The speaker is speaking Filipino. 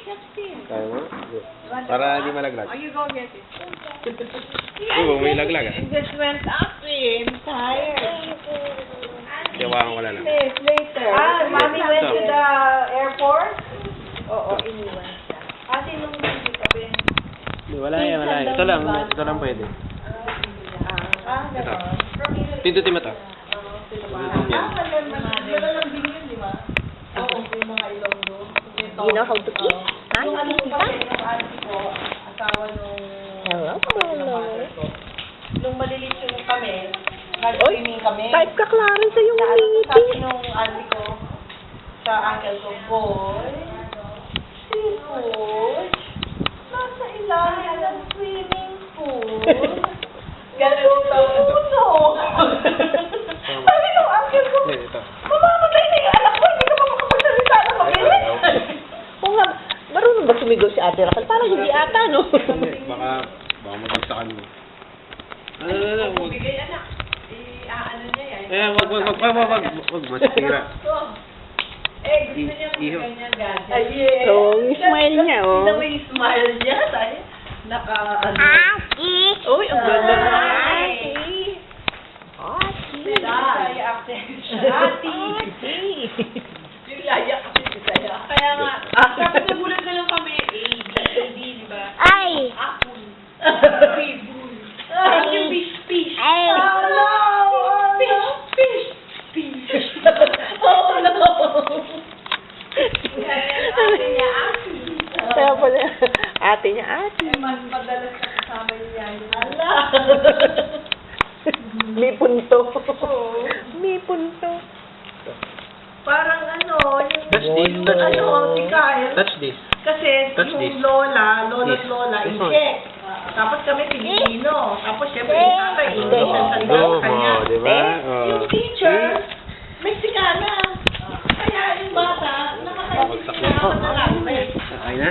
Kaya mo? Para hindi malaglag. Oh, you go get it. Oo, may laglag ah. It just went up in. Tired. Yawakan ko lang. Later. Mommy went to the airport? Oo, iniwan siya. Sinong hindi ka ba? Wala yan. Ito lang pwede. Gano'n. Pindutin mo to. Malalang din yun, di ba? Oo, yung mga ilong doon. You know how to kiss? Ha? Yung ano Kiss pa ba? yung auntie ko, asawa nung... Hello, hello. Nung malilit yung kami, nag-swimming kami. Type ka, Clarence, sa yung Sabi meeting. nung auntie ko, sa uncle ko, boy, si Coach, nasa ilalim ng swimming pool. Ganun sa puso. Sabi nung uncle ko, Ito. mamamatay na yung anak ko, hindi ka pa makapagsalita na mabilis. Oo nga, marunong ba sumigaw si Ate Raquel? Parang hindi ata, no? Baka mabagsakan mo. Kung bigay anak, ano niya yan. Wag masira. Gusto niya kung ganyan gadget. Oo, yung smile niya, oh. Tignan mo yung smile niya, tayo. Naka-ano. Uy, ang ganda na. Yung laya kasi si Saya. Kaya nga, dapat nagulat na lang kami, di ba? Ay! Apple. Pibul. Yung fish. Ay! Oh no! Fish. Oh no! Ate niya, Kaya pala, ate niya, ate. mas madalas na kasama niya yung ala. May punto. May punto. Parang ano, yung Touch this. si Kyle. Touch this. Kasi Touch yung this. lola This. Incheck. Tapos kami Pilipino. Tapos syempre yung tatay, English ang salita sa kanya. Di ba? Yung teacher, Mexicana. Kaya yung bata, nakakaisip na lang. Ay na?